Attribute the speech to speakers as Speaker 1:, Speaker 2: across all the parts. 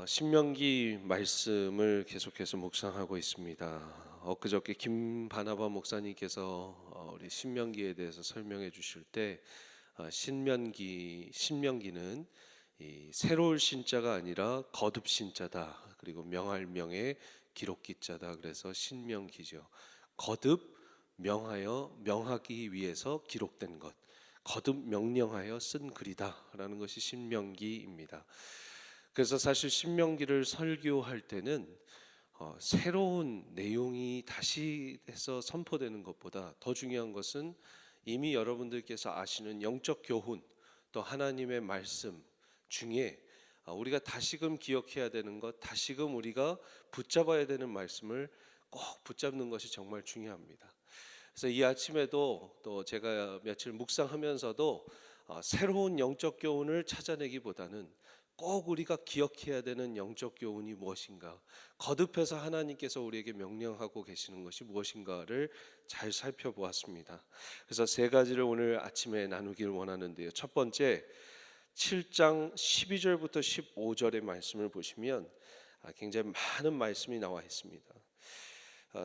Speaker 1: 신명기 말씀을 계속해서 묵상하고 있습니다. 엊그저께 김바나바 목사님께서 우리 신명기에 대해서 설명해 주실 때 신명기는 이 새로울 신자가 아니라 거듭 신자다. 그리고 명할 명의 기록 기자다. 그래서 신명기죠. 거듭 명하여 명하기 위해서 기록된 것, 거듭 명령하여 쓴 글이다라는 것이 신명기입니다. 그래서 사실 신명기를 설교할 때는 새로운 내용이 다시 해서 선포되는 것보다 더 중요한 것은 이미 여러분들께서 아시는 영적 교훈, 또 하나님의 말씀 중에 우리가 다시금 기억해야 되는 것, 다시금 우리가 붙잡아야 되는 말씀을 꼭 붙잡는 것이 정말 중요합니다. 그래서 이 아침에도 또 제가 며칠 묵상하면서도 새로운 영적 교훈을 찾아내기보다는 꼭 우리가 기억해야 되는 영적 교훈이 무엇인가, 거듭해서 하나님께서 우리에게 명령하고 계시는 것이 무엇인가를 잘 살펴보았습니다. 그래서 세 가지를 오늘 아침에 나누기를 원하는데요. 첫 번째, 7장 12절부터 15절의 말씀을 보시면 굉장히 많은 말씀이 나와 있습니다.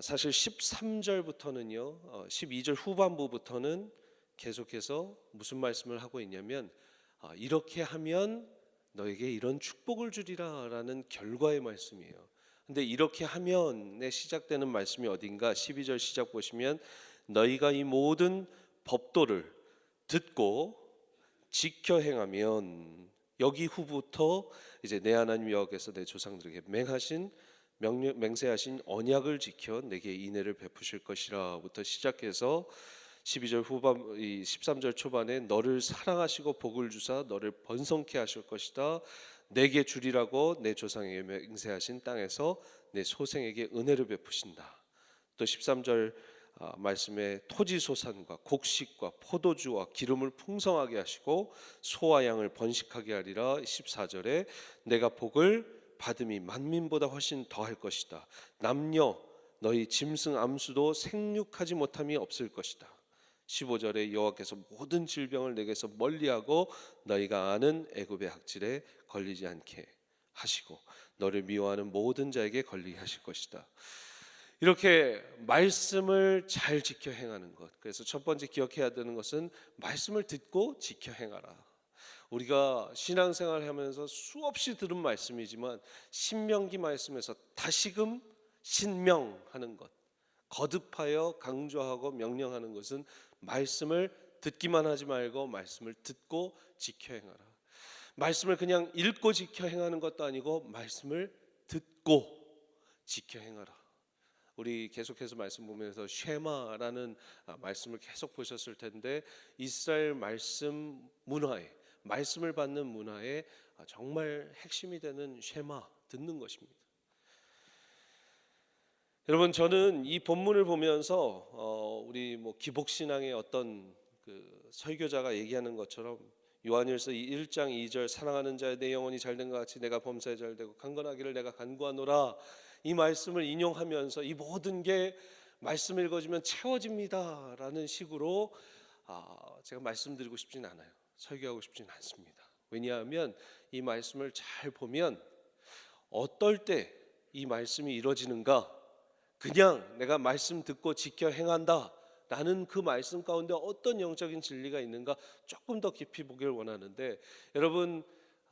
Speaker 1: 사실 13절부터는요, 12절 후반부부터는 계속해서 무슨 말씀을 하고 있냐면 이렇게 하면 너에게 이런 축복을 주리라 라는 결과의 말씀이에요. 근데 이렇게 하면에 시작되는 말씀이 어딘가 12절 시작 보시면 너희가 이 모든 법도를 듣고 지켜 행하면, 여기 후부터 이제 내 하나님 여호와께서 내 조상들에게 맹세하신 언약을 지켜 내게 인애를 베푸실 것이라부터 시작해서 12절 후반, 13절 초반에 너를 사랑하시고 복을 주사 너를 번성케 하실 것이다. 내게 주리라고 내 조상에게 맹세하신 땅에서 내 소생에게 은혜를 베푸신다. 또 13절 말씀에 토지 소산과 곡식과 포도주와 기름을 풍성하게 하시고 소와 양을 번식하게 하리라. 14절에 내가 복을 받음이 만민보다 훨씬 더할 것이다. 남녀 너희 짐승 암수도 생육하지 못함이 없을 것이다. 15절에 여호와께서 모든 질병을 내게서 멀리하고 너희가 아는 애굽의 학질에 걸리지 않게 하시고 너를 미워하는 모든 자에게 걸리게 하실 것이다. 이렇게 말씀을 잘 지켜 행하는 것. 그래서 첫 번째 기억해야 되는 것은 말씀을 듣고 지켜 행하라. 우리가 신앙생활을 하면서 수없이 들은 말씀이지만 신명기 말씀에서 다시금 신명하는 것, 거듭하여 강조하고 명령하는 것은 말씀을 듣기만 하지 말고 말씀을 듣고 지켜 행하라. 말씀을 그냥 읽고 지켜 행하는 것도 아니고 말씀을 듣고 지켜 행하라. 우리 계속해서 말씀 보면서 쉐마라는 말씀을 계속 보셨을 텐데, 이스라엘 말씀 문화에, 말씀을 받는 문화에 정말 핵심이 되는 쉐마, 듣는 것입니다. 여러분, 저는 이 본문을 보면서 우리 기복신앙의 어떤 그 설교자가 얘기하는 것처럼 요한일서 1장 2절 사랑하는 자의 내 영혼이 잘된 것 같이 내가 범사에 잘되고 강건하기를 내가 간구하노라, 이 말씀을 인용하면서 이 모든 게 말씀 읽어주면 채워집니다 라는 식으로 제가 말씀드리고 싶진 않아요. 설교하고 싶진 않습니다. 왜냐하면 이 말씀을 잘 보면 어떨 때 이 말씀이 이루어지는가, 그냥 내가 말씀 듣고 지켜 행한다 라는 그 말씀 가운데 어떤 영적인 진리가 있는가 조금 더 깊이 보기를 원하는데, 여러분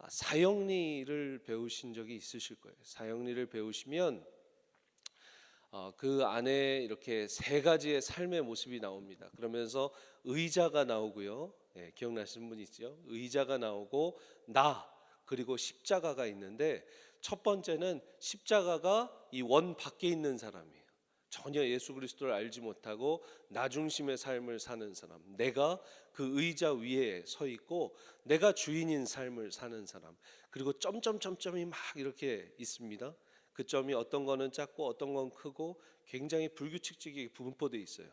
Speaker 1: 사형리를 배우신 적이 있으실 거예요. 사형리를 배우시면 그 안에 이렇게 세 가지의 삶의 모습이 나옵니다. 그러면서 의자가 나오고요. 기억나시는 분 있죠? 의자가 나오고 그리고 십자가가 있는데, 첫 번째는 십자가가 이 원 밖에 있는 사람이에요. 전혀 예수 그리스도를 알지 못하고 나 중심의 삶을 사는 사람, 내가 그 의자 위에 서 있고 내가 주인인 삶을 사는 사람. 그리고 점점점점이 막 이렇게 있습니다. 그 점이 어떤 거는 작고 어떤 건 크고 굉장히 불규칙적이게 분포되어 있어요.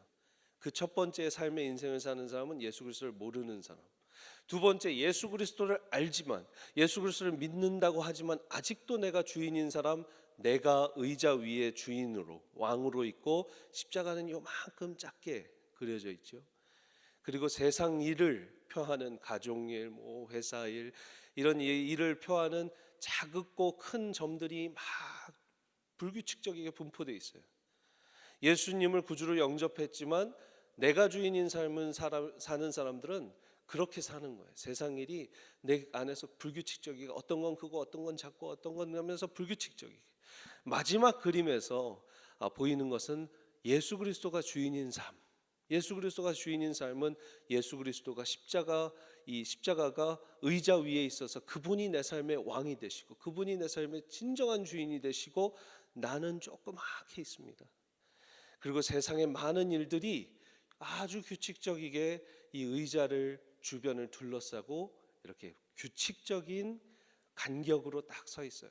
Speaker 1: 그 첫 번째 삶의 인생을 사는 사람은 예수 그리스도를 모르는 사람. 두 번째, 예수 그리스도를 알지만, 예수 그리스도를 믿는다고 하지만 아직도 내가 주인인 사람, 내가 의자 위에 주인으로 왕으로 있고 십자가는 요만큼 작게 그려져 있죠. 그리고 세상 일을 표하는 가족일, 회사 일, 이런 일을 표하는 작고 큰 점들이 막 불규칙적이게 분포되어 있어요. 예수님을 구주로 영접했지만 내가 주인인 삶을 사는 사람들은 그렇게 사는 거예요. 세상 일이 내 안에서 불규칙적이고 어떤 건 크고 어떤 건 작고 어떤 건 하면서 불규칙적이게. 마지막 그림에서 보이는 것은 예수 그리스도가 주인인 삶. 예수 그리스도가 주인인 삶은 예수 그리스도가 이 십자가가 의자 위에 있어서 그분이 내 삶의 왕이 되시고 그분이 내 삶의 진정한 주인이 되시고 나는 조그맣게 있습니다. 그리고 세상의 많은 일들이 아주 규칙적이게 이 의자를 주변을 둘러싸고 이렇게 규칙적인 간격으로 딱 서 있어요.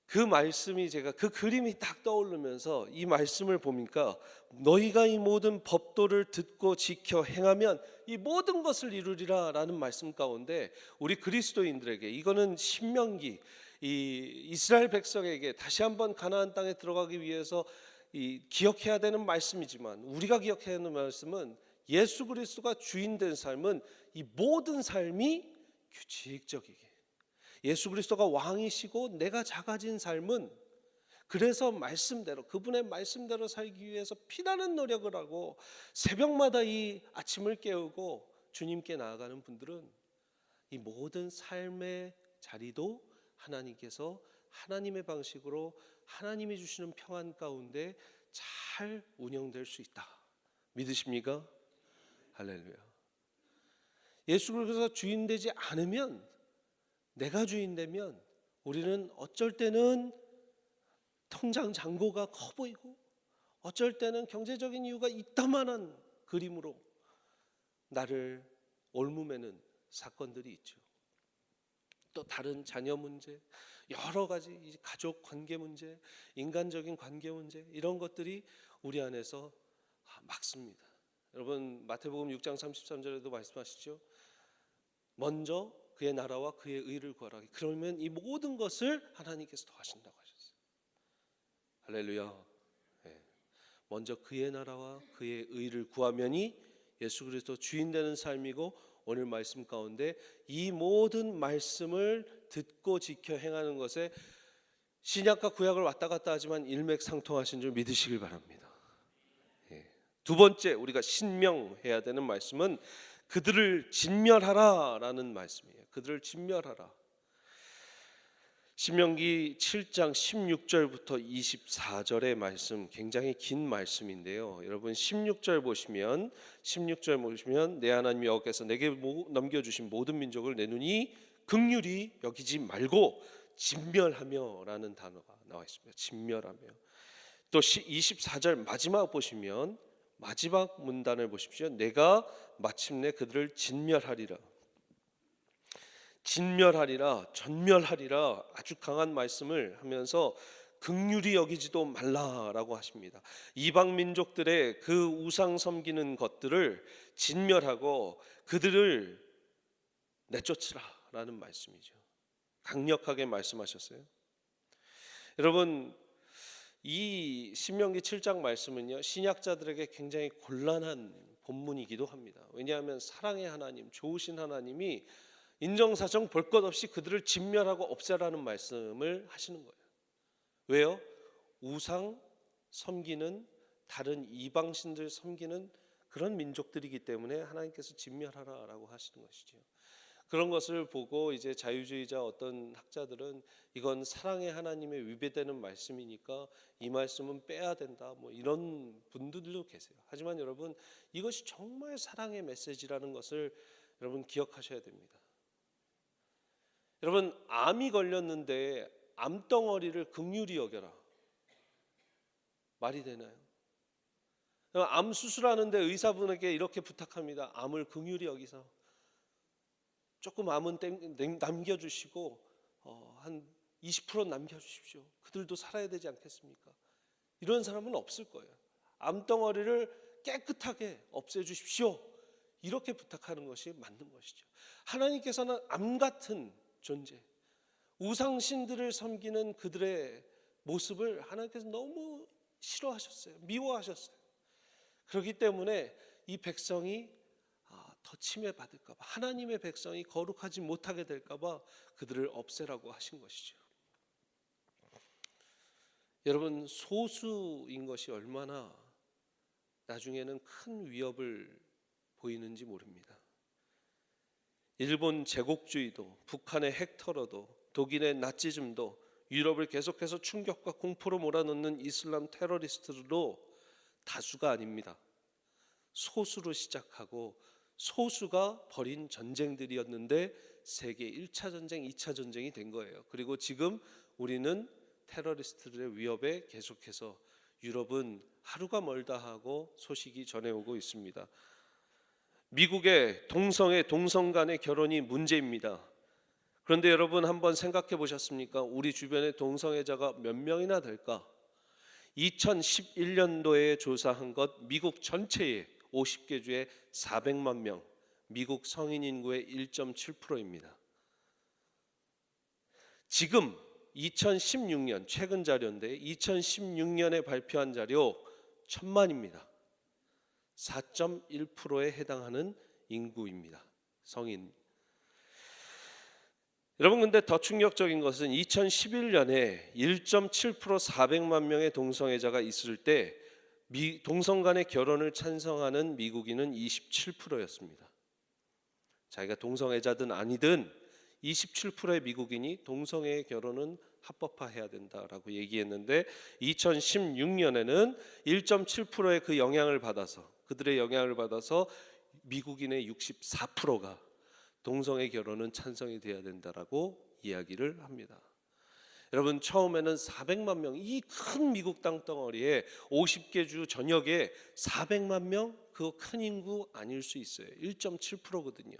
Speaker 1: 그 말씀이 제가 그 그림이 딱 떠오르면서 이 말씀을 보니까 너희가 이 모든 법도를 듣고 지켜 행하면 이 모든 것을 이루리라 라는 말씀 가운데 우리 그리스도인들에게 이거는 신명기 이 이스라엘 백성에게 다시 한번 가나안 땅에 들어가기 위해서 기억해야 되는 말씀이지만 우리가 기억해야 하는 말씀은 예수 그리스도가 주인된 삶은 이 모든 삶이 규칙적이게 예수 그리스도가 왕이시고 내가 작아진 삶은 그래서 말씀대로 그분의 말씀대로 살기 위해서 피나는 노력을 하고 새벽마다 이 아침을 깨우고 주님께 나아가는 분들은 이 모든 삶의 자리도 하나님께서 하나님의 방식으로 하나님이 주시는 평안 가운데 잘 운영될 수 있다. 믿으십니까? 할렐루야. 예수 그리스도가 주인 되지 않으면 내가 주인 되면 우리는 어쩔 때는 통장 잔고가 커 보이고 어쩔 때는 경제적인 이유가 이따만한 그림으로 나를 옮매는 사건들이 있죠. 또 다른 자녀 문제, 여러 가지 가족 관계 문제, 인간적인 관계 문제 이런 것들이 우리 안에서 막습니다. 여러분 마태복음 6장 33절에도 말씀하시죠. 먼저 그의 나라와 그의 의를 구하라. 그러면 이 모든 것을 하나님께서 더하신다고 하셨어요. 할렐루야. 네. 먼저 그의 나라와 그의 의를 구하면이 예수 그리스도 주인 되는 삶이고 오늘 말씀 가운데 이 모든 말씀을 듣고 지켜 행하는 것에 신약과 구약을 왔다 갔다 하지만 일맥상통하신 줄 믿으시길 바랍니다. 네. 두 번째 우리가 신명해야 되는 말씀은 그들을 진멸하라라는 말씀이에요. 그들을 진멸하라. 신명기 7장 16절부터 24절의 말씀 굉장히 긴 말씀인데요. 여러분 16절 보시면 내 하나님 여호와께서 내게 넘겨주신 모든 민족을 내 눈이 긍휼히 여기지 말고 진멸하며라는 단어가 나와 있습니다. 진멸하며. 또 24절 마지막 보시면 마지막 문단을 보십시오. 내가 마침내 그들을 진멸하리라. 전멸하리라 아주 강한 말씀을 하면서 긍휼히 여기지도 말라라고 하십니다. 이방 민족들의 그 우상 섬기는 것들을 진멸하고 그들을 내쫓으라라는 말씀이죠. 강력하게 말씀하셨어요. 여러분 이 신명기 7장 말씀은요 신약자들에게 굉장히 곤란한 본문이기도 합니다. 왜냐하면 사랑의 하나님, 좋으신 하나님이 인정사정 볼 것 없이 그들을 진멸하고 없애라는 말씀을 하시는 거예요. 왜요? 우상 섬기는 다른 이방신들 섬기는 그런 민족들이기 때문에 하나님께서 진멸하라라고 하시는 것이죠. 그런 것을 보고 이제 자유주의자 어떤 학자들은 이건 사랑의 하나님에 위배되는 말씀이니까 이 말씀은 빼야 된다 뭐 이런 분들도 계세요. 하지만 여러분 이것이 정말 사랑의 메시지라는 것을 여러분 기억하셔야 됩니다. 여러분 암이 걸렸는데 암덩어리를 긍휼히 여겨라. 말이 되나요? 암 수술하는데 의사분에게 이렇게 부탁합니다. 암을 긍휼히 여기서 조금 암은 남겨주시고 한 20% 남겨주십시오. 그들도 살아야 되지 않겠습니까? 이런 사람은 없을 거예요. 암덩어리를 깨끗하게 없애주십시오. 이렇게 부탁하는 것이 맞는 것이죠. 하나님께서는 암 같은 존재, 우상신들을 섬기는 그들의 모습을 하나님께서 너무 싫어하셨어요. 미워하셨어요. 그렇기 때문에 이 백성이 더 침해받을까 봐, 하나님의 백성이 거룩하지 못하게 될까 봐 그들을 없애라고 하신 것이죠. 여러분, 소수인 것이 얼마나 나중에는 큰 위협을 보이는지 모릅니다. 일본 제국주의도, 북한의 핵터러도, 독일의 나치즘도, 유럽을 계속해서 충격과 공포로 몰아넣는 이슬람 테러리스트들도 다수가 아닙니다. 소수로 시작하고 소수가 벌인 전쟁들이었는데 세계 1차 전쟁, 2차 전쟁이 된 거예요. 그리고 지금 우리는 테러리스트들의 위협에 계속해서 유럽은 하루가 멀다 하고 소식이 전해오고 있습니다. 미국의 동성 간의 결혼이 문제입니다. 그런데 여러분 한번 생각해 보셨습니까? 우리 주변에 동성애자가 몇 명이나 될까? 2011년도에 조사한 것 미국 전체의 50개 주에 400만 명, 미국 성인 인구의 1.7%입니다. 지금 2016년 최근 자료인데 2016년에 발표한 자료 1000만입니다. 4.1%에 해당하는 인구입니다. 성인. 여러분, 근데 더 충격적인 것은 2011년에 1.7% 400만 명의 동성애자가 있을 때 동성 간의 결혼을 찬성하는 미국인은 27%였습니다. 자기가 동성애자든 아니든 27%의 미국인이 동성애의 결혼은 합법화해야 된다라고 얘기했는데 2016년에는 1.7%의 그 영향을 받아서, 그들의 영향을 받아서 미국인의 64%가 동성애 결혼은 찬성이 돼야 된다라고 이야기를 합니다. 여러분, 처음에는 400만 명, 이 큰 미국 땅덩어리에 50개 주 전역에 400만 명, 그거 큰 인구 아닐 수 있어요. 1.7%거든요.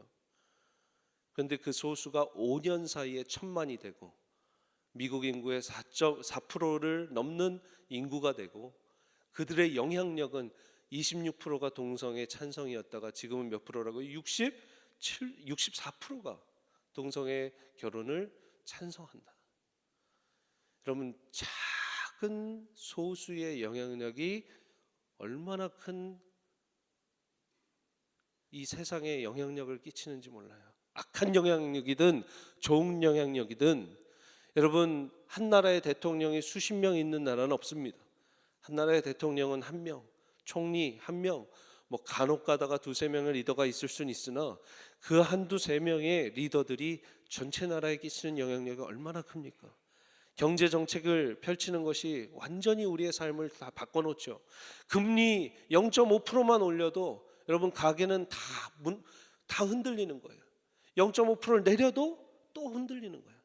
Speaker 1: 그런데 그 소수가 5년 사이에 1000만이 되고 미국 인구의 4.4%를 넘는 인구가 되고 그들의 영향력은 26%가 동성애 찬성이었다가 지금은 몇 프로라고요? 64%가 동성애 결혼을 찬성한다. 여러분, 작은 소수의 영향력이 얼마나 큰 이 세상에 영향력을 끼치는지 몰라요. 악한 영향력이든 좋은 영향력이든, 여러분, 한 나라의 대통령이 수십 명 있는 나라는 없습니다. 한 나라의 대통령은 한 명, 총리 한 명, 뭐 간혹 가다가 두세 명의 리더가 있을 수는 있으나 그 한두 세 명의 리더들이 전체 나라에 끼치는 영향력이 얼마나 큽니까? 경제 정책을 펼치는 것이 완전히 우리의 삶을 다 바꿔놓죠. 금리 0.5%만 올려도 여러분 가게는 다 흔들리는 거예요. 0.5%를 내려도 또 흔들리는 거예요.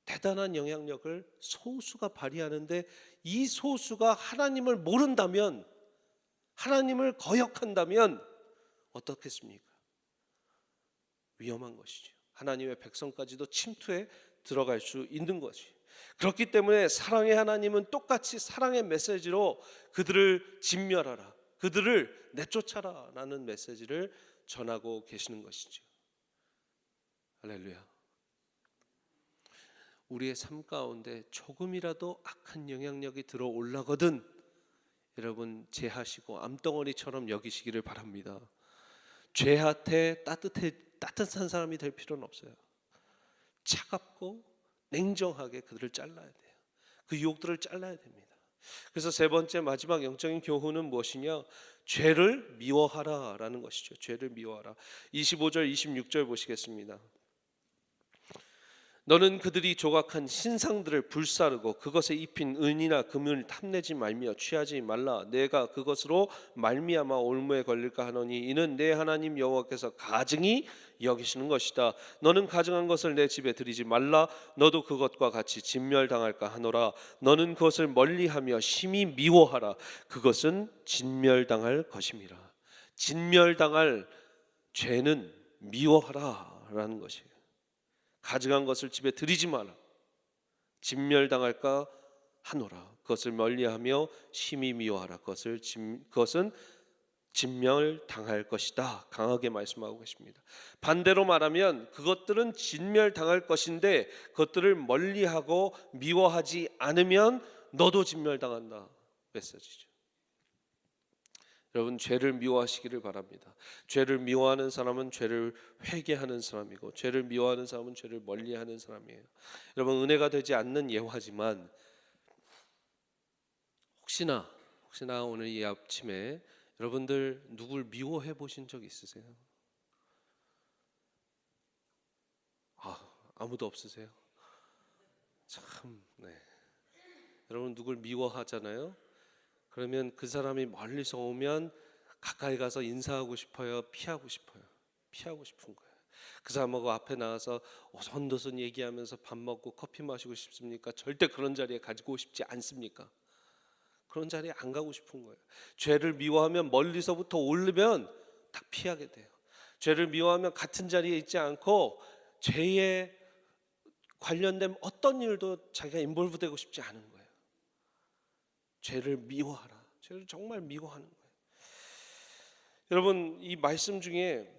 Speaker 1: 대단한 영향력을 소수가 발휘하는데 이 소수가 하나님을 모른다면, 하나님을 거역한다면 어떻겠습니까? 위험한 것이죠. 하나님의 백성까지도 침투해 들어갈 수 있는 것이. 그렇기 때문에 사랑의 하나님은 똑같이 사랑의 메시지로 그들을 진멸하라, 그들을 내쫓아라 라는 메시지를 전하고 계시는 것이죠. 할렐루야. 우리의 삶 가운데 조금이라도 악한 영향력이 들어올라거든 여러분 제하시고 암덩어리처럼 여기시기를 바랍니다. 죄한테 따뜻한 사람이 될 필요는 없어요. 차갑고 냉정하게 그들을 잘라야 돼요. 그 유혹들을 잘라야 됩니다. 그래서 세 번째 마지막 영적인 교훈은 무엇이냐? 죄를 미워하라라는 것이죠. 죄를 미워하라. 25절 26절 보시겠습니다. 너는 그들이 조각한 신상들을 불사르고 그것에 입힌 은이나 금을 탐내지 말며 취하지 말라. 내가 그것으로 말미암아 올무에 걸릴까 하노니 이는 내 하나님 여호와께서 가증히 여기시는 것이다. 너는 가증한 것을 내 집에 들이지 말라. 너도 그것과 같이 진멸당할까 하노라. 너는 그것을 멀리하며 심히 미워하라. 그것은 진멸당할 것임이라. 진멸당할 죄는 미워하라라는 것이에요. 가증한 것을 집에 들이지 마라. 진멸당할까 하노라. 그것을 멀리하며 심히 미워하라. 그것은 진멸당할 것이다. 강하게 말씀하고 계십니다. 반대로 말하면 그것들은 진멸당할 것인데 그것들을 멀리하고 미워하지 않으면 너도 진멸당한다. 메시지죠. 여러분, 죄를 미워하시기를 바랍니다. 죄를 미워하는 사람은 죄를 회개하는 사람이고, 죄를 미워하는 사람은 죄를 멀리하는 사람이에요. 여러분, 은혜가 되지 않는 예화지만 혹시나 오늘 이 아침에 여러분들 누굴 미워해 보신 적 있으세요? 아무도 없으세요? 참, 네. 여러분, 누굴 미워하잖아요. 그러면 그 사람이 멀리서 오면 가까이 가서 인사하고 싶어요? 피하고 싶어요? 피하고 싶은 거예요. 그 사람하고 앞에 나와서 오손도손 얘기하면서 밥 먹고 커피 마시고 싶습니까? 절대 그런 자리에 가지고 싶지 않습니까? 그런 자리에 안 가고 싶은 거예요. 죄를 미워하면 멀리서부터 오르면 딱 피하게 돼요. 죄를 미워하면 같은 자리에 있지 않고 죄에 관련된 어떤 일도 자기가 인볼브되고 싶지 않은 거예요. 죄를 미워하라. 죄를 정말 미워하는 거예요. 여러분, 이 말씀 중에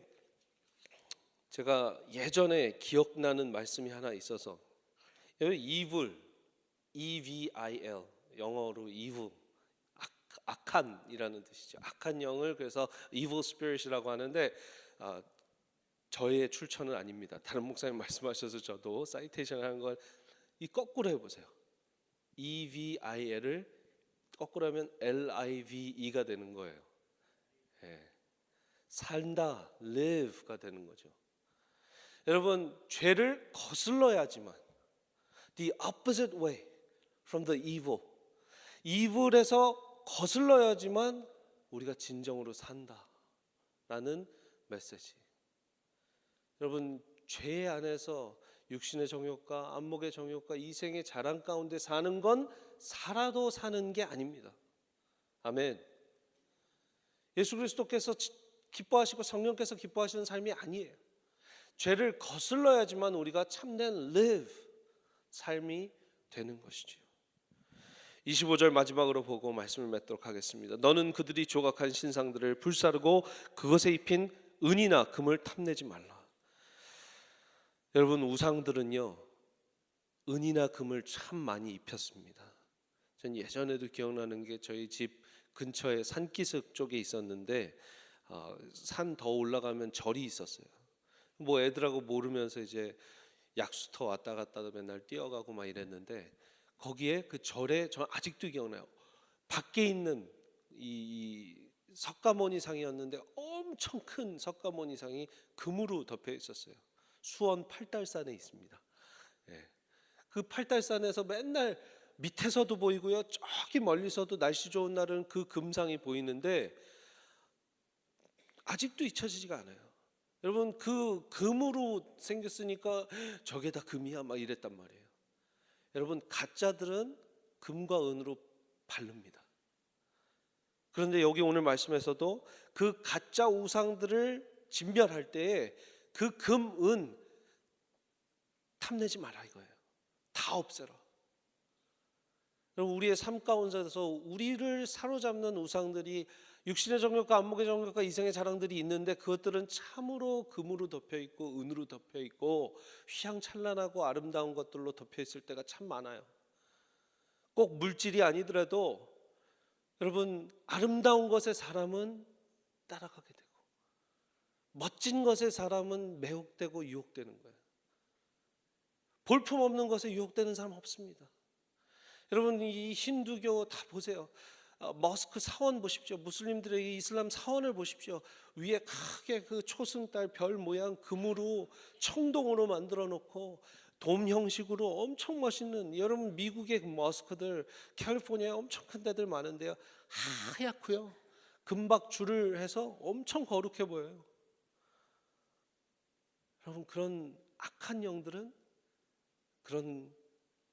Speaker 1: 제가 예전에 기억나는 말씀이 하나 있어서, evil, E-V-I-L, 영어로 evil, 악한이라는 뜻이죠. 악한 영을 그래서 evil spirit이라고 하는데, 저의 출처는 아닙니다. 다른 목사님 말씀하셔서 저도 사이테이션 하는 걸 이 거꾸로 해보세요. E-V-I-L을 거꾸로 하면 L-I-V-E가 되는 거예요. 산다, live가 되는 거죠. 여러분, 죄를 거슬러야지만, the opposite way from the evil, evil에서 거슬러야지만 우리가 진정으로 산다라는 메시지. 여러분, 죄 안에서 육신의 정욕과 안목의 정욕과 이생의 자랑 가운데 사는 건 살아도 사는 게 아닙니다. 아멘. 예수 그리스도께서 기뻐하시고 성령께서 기뻐하시는 삶이 아니에요. 죄를 거슬러야지만 우리가 참된 live, 삶이 되는 것이지요. 25절 마지막으로 보고 말씀을 맺도록 하겠습니다. 너는 그들이 조각한 신상들을 불사르고 그것에 입힌 은이나 금을 탐내지 말라. 여러분, 우상들은요, 은이나 금을 참 많이 입혔습니다. 전 예전에도 기억나는 게 저희 집 근처에 산기슭 쪽에 있었는데, 산 더 올라가면 절이 있었어요. 뭐 애들하고 모르면서 이제 약수터 왔다 갔다 맨날 뛰어가고 막 이랬는데, 거기에 그 절에 저 아직도 기억나요. 밖에 있는 이 석가모니상이었는데 엄청 큰 석가모니상이 금으로 덮여 있었어요. 수원 팔달산에 있습니다. 그 팔달산에서 맨날 밑에서도 보이고요, 저기 멀리서도 날씨 좋은 날은 그 금상이 보이는데 아직도 잊혀지지가 않아요. 여러분, 그 금으로 생겼으니까 저게 다 금이야 막 이랬단 말이에요. 여러분, 가짜들은 금과 은으로 바릅니다. 그런데 여기 오늘 말씀에서도 그 가짜 우상들을 진멸할 때에 그 금, 은 탐내지 마라 이거예요. 다 없애라. 여러분, 우리의 삶 가운데서 우리를 사로잡는 우상들이 육신의 정욕과 안목의 정욕과 이생의 자랑들이 있는데, 그것들은 참으로 금으로 덮여 있고 은으로 덮여 있고 휘황찬란하고 아름다운 것들로 덮여 있을 때가 참 많아요. 꼭 물질이 아니더라도 여러분, 아름다운 것의 사람은 따라가게 되고 멋진 것의 사람은 매혹되고 유혹되는 거예요. 볼품없는 것에 유혹되는 사람 없습니다. 여러분, 이 힌두교 다 보세요. 머스크 사원 보십시오. 무슬림들의 이슬람 사원을 보십시오. 위에 크게 그 초승달 별 모양 금으로 청동으로 만들어 놓고 돔 형식으로 엄청 멋있는, 여러분 미국의 머스크들 캘리포니아에 엄청 큰 데들 많은데요, 하얗고요, 금박 줄을 해서 엄청 거룩해 보여요. 여러분, 그런 악한 영들은 그런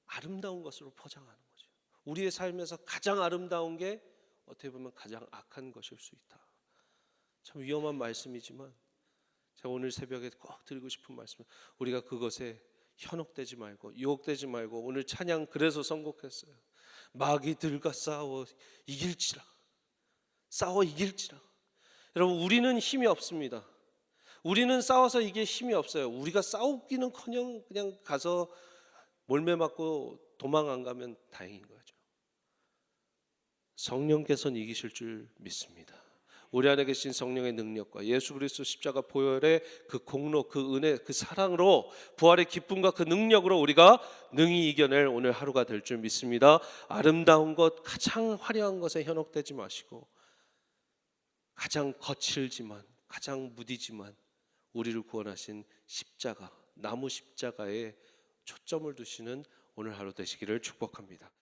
Speaker 1: 아름다운 것으로 포장하는 거죠. 우리의 삶에서 가장 아름다운 게 어떻게 보면 가장 악한 것일 수 있다. 참 위험한 말씀이지만 제가 오늘 새벽에 꼭 드리고 싶은 말씀은, 우리가 그것에 현혹되지 말고 유혹되지 말고, 오늘 찬양 그래서 선곡했어요. 마귀들과 싸워 이길지라. 싸워 이길지라. 여러분, 우리는 힘이 없습니다. 우리는 싸워서 이게 힘이 없어요. 우리가 싸우기는커녕 그냥 가서 몰매 맞고 도망 안 가면 다행인 거죠. 성령께서는 이기실 줄 믿습니다. 우리 안에 계신 성령의 능력과 예수 그리스도 십자가 보혈의 그 공로, 그 은혜, 그 사랑으로 부활의 기쁨과 그 능력으로 우리가 능히 이겨낼 오늘 하루가 될 줄 믿습니다. 아름다운 것, 가장 화려한 것에 현혹되지 마시고 가장 거칠지만 가장 무디지만 우리를 구원하신 십자가, 나무 십자가에 초점을 두시는 오늘 하루 되시기를 축복합니다.